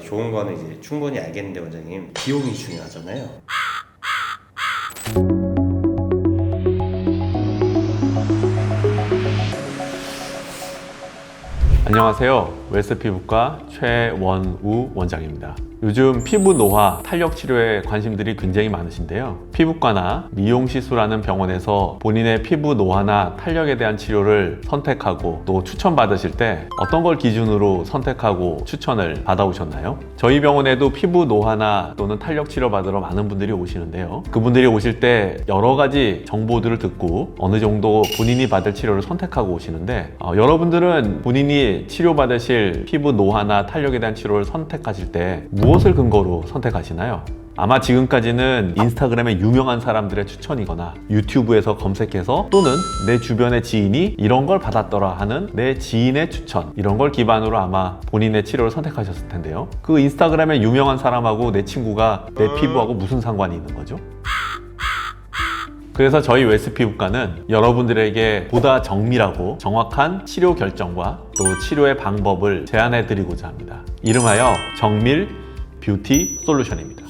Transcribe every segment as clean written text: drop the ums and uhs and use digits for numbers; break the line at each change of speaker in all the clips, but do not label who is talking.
좋은 거는 이제 충분히 알겠는데 원장님, 비용이 중요하잖아요.
안녕하세요. 웰스 피부과 최원우 원장입니다. 요즘 피부 노화, 탄력 치료에 관심들이 굉장히 많으신데요. 피부과나 미용시술하는 병원에서 본인의 피부 노화나 탄력에 대한 치료를 선택하고 또 추천받으실 때 어떤 걸 기준으로 선택하고 추천을 받아오셨나요? 저희 병원에도 피부 노화나 또는 탄력 치료 받으러 많은 분들이 오시는데요. 그분들이 오실 때 여러 가지 정보들을 듣고 어느 정도 본인이 받을 치료를 선택하고 오시는데 여러분들은 본인이 치료받으실 피부 노화나 탄력에 대한 치료를 선택하실 때 무엇을 근거로 선택하시나요? 아마 지금까지는 인스타그램에 유명한 사람들의 추천이거나 유튜브에서 검색해서 또는 내 주변의 지인이 이런 걸 받았더라 하는 내 지인의 추천, 이런 걸 기반으로 아마 본인의 치료를 선택하셨을 텐데요. 그 인스타그램에 유명한 사람하고 내 친구가 내 피부하고 무슨 상관이 있는 거죠? 그래서 저희 웰스 피부과는 여러분들에게 보다 정밀하고 정확한 치료 결정과 또 치료의 방법을 제안해 드리고자 합니다. 이름하여 정밀 뷰티 솔루션입니다.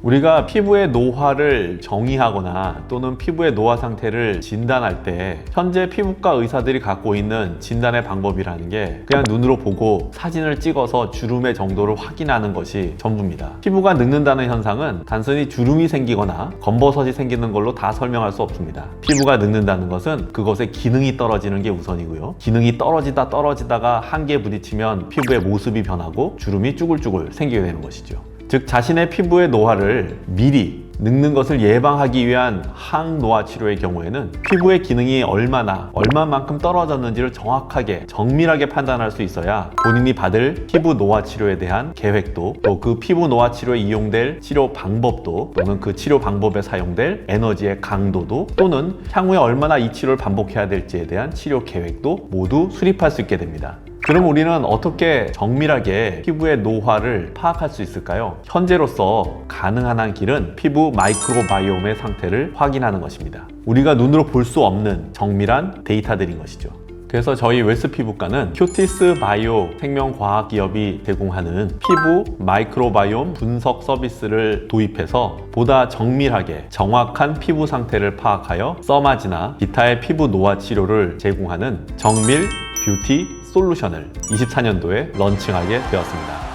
우리가 피부의 노화를 정의하거나 또는 피부의 노화 상태를 진단할 때 현재 피부과 의사들이 갖고 있는 진단의 방법이라는 게 그냥 눈으로 보고 사진을 찍어서 주름의 정도를 확인하는 것이 전부입니다. 피부가 늙는다는 현상은 단순히 주름이 생기거나 검버섯이 생기는 걸로 다 설명할 수 없습니다. 피부가 늙는다는 것은 그것의 기능이 떨어지는 게 우선이고요. 기능이 떨어지다가 한계에 부딪히면 피부의 모습이 변하고 주름이 쭈글쭈글 생기게 되는 것이죠. 즉 자신의 피부의 노화를 미리 늙는 것을 예방하기 위한 항노화 치료의 경우에는 피부의 기능이 얼마만큼 떨어졌는지를 정확하게 정밀하게 판단할 수 있어야 본인이 받을 피부 노화 치료에 대한 계획도 또 그 피부 노화 치료에 이용될 치료 방법도 또는 그 치료 방법에 사용될 에너지의 강도도 또는 향후에 얼마나 이 치료를 반복해야 될지에 대한 치료 계획도 모두 수립할 수 있게 됩니다. 그럼 우리는 어떻게 정밀하게 피부의 노화를 파악할 수 있을까요? 현재로서 가능한 한 길은 피부 마이크로바이옴의 상태를 확인하는 것입니다. 우리가 눈으로 볼 수 없는 정밀한 데이터들인 것이죠. 그래서 저희 웰스 피부과는 큐티스 바이오 생명과학 기업이 제공하는 피부 마이크로바이옴 분석 서비스를 도입해서 보다 정밀하게 정확한 피부 상태를 파악하여 써마지나 기타의 피부 노화 치료를 제공하는 정밀 뷰티 솔루션을 24년도에 런칭하게 되었습니다.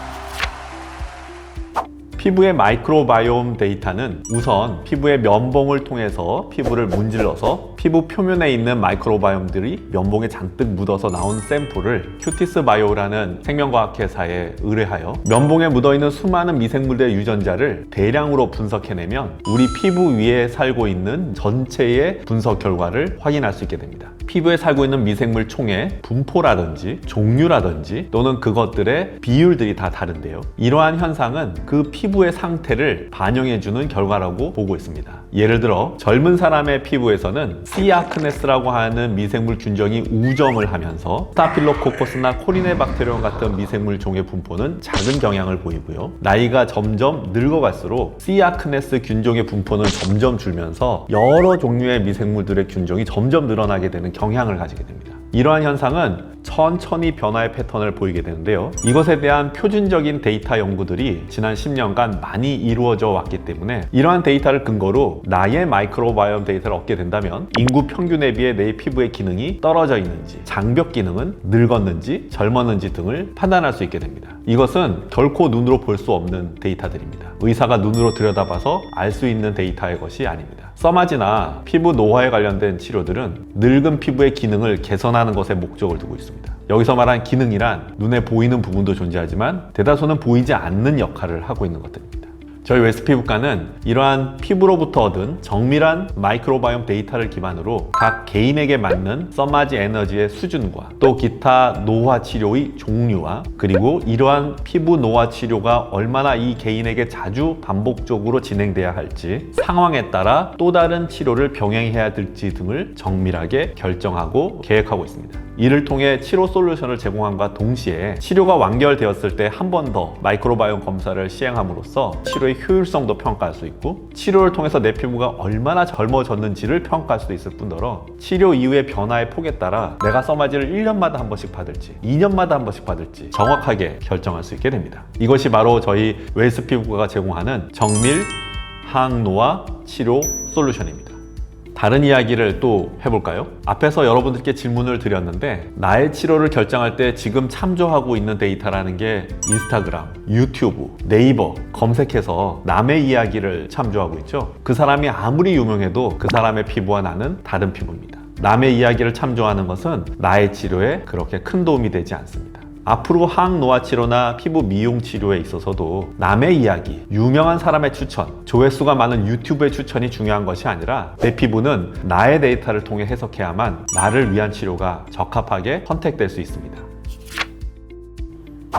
피부의 마이크로바이옴 데이터는 우선 피부의 면봉을 통해서 피부를 문질러서 피부 표면에 있는 마이크로바이옴들이 면봉에 잔뜩 묻어서 나온 샘플을 큐티스 바이오라는 생명과학 회사에 의뢰하여 면봉에 묻어있는 수많은 미생물들의 유전자를 대량으로 분석해내면 우리 피부 위에 살고 있는 전체의 분석 결과를 확인할 수 있게 됩니다. 피부에 살고 있는 미생물 총의 분포라든지 종류라든지 또는 그것들의 비율들이 다 다른데요. 이러한 현상은 그 피부의 상태를 반영해주는 결과라고 보고 있습니다. 예를 들어 젊은 사람의 피부에서는 C아크네스라고 하는 미생물 균종이 우점을 하면서 스타필로코커스나 코리네박테리움 같은 미생물 종의 분포는 작은 경향을 보이고요. 나이가 점점 늙어갈수록 C아크네스 균종의 분포는 점점 줄면서 여러 종류의 미생물들의 균종이 점점 늘어나게 되는 경향을 가지게 됩니다. 이러한 현상은 천천히 변화의 패턴을 보이게 되는데요. 이것에 대한 표준적인 데이터 연구들이 지난 10년간 많이 이루어져 왔기 때문에 이러한 데이터를 근거로 나의 마이크로바이옴 데이터를 얻게 된다면 인구 평균에 비해 내 피부의 기능이 떨어져 있는지, 장벽 기능은 늙었는지 젊었는지 등을 판단할 수 있게 됩니다. 이것은 결코 눈으로 볼 수 없는 데이터들입니다. 의사가 눈으로 들여다봐서 알 수 있는 데이터의 것이 아닙니다. 써마지나 피부 노화에 관련된 치료들은 늙은 피부의 기능을 개선하는 것에 목적을 두고 있습니다. 여기서 말한 기능이란 눈에 보이는 부분도 존재하지만 대다수는 보이지 않는 역할을 하고 있는 것들입니다. 저희 웰스 피부과는 이러한 피부로부터 얻은 정밀한 마이크로바이옴 데이터를 기반으로 각 개인에게 맞는 써마지 에너지의 수준과 또 기타 노화 치료의 종류와 그리고 이러한 피부 노화 치료가 얼마나 이 개인에게 자주 반복적으로 진행돼야 할지 상황에 따라 또 다른 치료를 병행해야 될지 등을 정밀하게 결정하고 계획하고 있습니다. 이를 통해 치료 솔루션을 제공함과 동시에 치료가 완결되었을 때 한 번 더 마이크로바이옴 검사를 시행함으로써 치료의 치료의 효율성도 평가할 수 있고 치료를 통해서 내 피부가 얼마나 젊어졌는지를 평가할 수도 있을 뿐더러 치료 이후의 변화의 폭에 따라 내가 써마지를 1년마다 한 번씩 받을지 2년마다 한 번씩 받을지 정확하게 결정할 수 있게 됩니다. 이것이 바로 저희 웰스 피부과가 제공하는 정밀 항노화 치료 솔루션입니다. 다른 이야기를 또 해볼까요? 앞에서 여러분들께 질문을 드렸는데 나의 치료를 결정할 때 지금 참조하고 있는 데이터라는 게 인스타그램, 유튜브, 네이버 검색해서 남의 이야기를 참조하고 있죠. 그 사람이 아무리 유명해도 그 사람의 피부와 나는 다른 피부입니다. 남의 이야기를 참조하는 것은 나의 치료에 그렇게 큰 도움이 되지 않습니다. 앞으로 항노화 치료나 피부 미용 치료에 있어서도 남의 이야기, 유명한 사람의 추천, 조회수가 많은 유튜브의 추천이 중요한 것이 아니라 내 피부는 나의 데이터를 통해 해석해야만 나를 위한 치료가 적합하게 선택될 수 있습니다.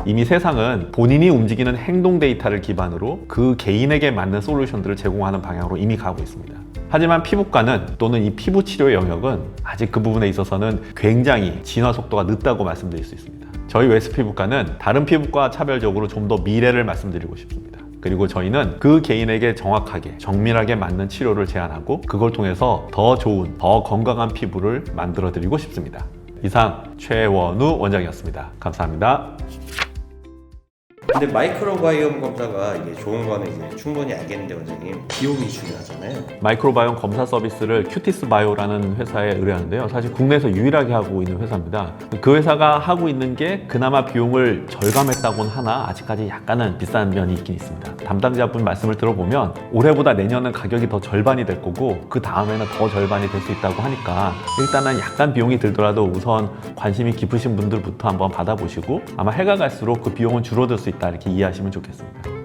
이미 세상은 본인이 움직이는 행동 데이터를 기반으로 그 개인에게 맞는 솔루션들을 제공하는 방향으로 이미 가고 있습니다. 하지만 피부과는 또는 이 피부 치료의 영역은 아직 그 부분에 있어서는 굉장히 진화 속도가 늦다고 말씀드릴 수 있습니다. 저희 웰스 피부과는 다른 피부과와 차별적으로 좀 더 미래를 말씀드리고 싶습니다. 그리고 저희는 그 개인에게 정확하게 정밀하게 맞는 치료를 제안하고 그걸 통해서 더 좋은, 더 건강한 피부를 만들어 드리고 싶습니다. 이상 최원우 원장이었습니다. 감사합니다.
근데 마이크로바이옴 검사가 이게 좋은 거는 이제 충분히 알겠는데 원장님 비용이 중요하잖아요.
마이크로바이옴 검사 서비스를 큐티스 바이오라는 회사에 의뢰하는데요. 사실 국내에서 유일하게 하고 있는 회사입니다. 그 회사가 하고 있는 게 그나마 비용을 절감했다고는 하나 아직까지 약간은 비싼 면이 있긴 있습니다. 담당자분 말씀을 들어보면 올해보다 내년은 가격이 더 절반이 될 거고 그 다음에는 더 절반이 될 수 있다고 하니까 일단은 약간 비용이 들더라도 우선 관심이 깊으신 분들부터 한번 받아보시고 아마 해가 갈수록 그 비용은 줄어들 수 있다 이렇게 이해하시면 좋겠습니다.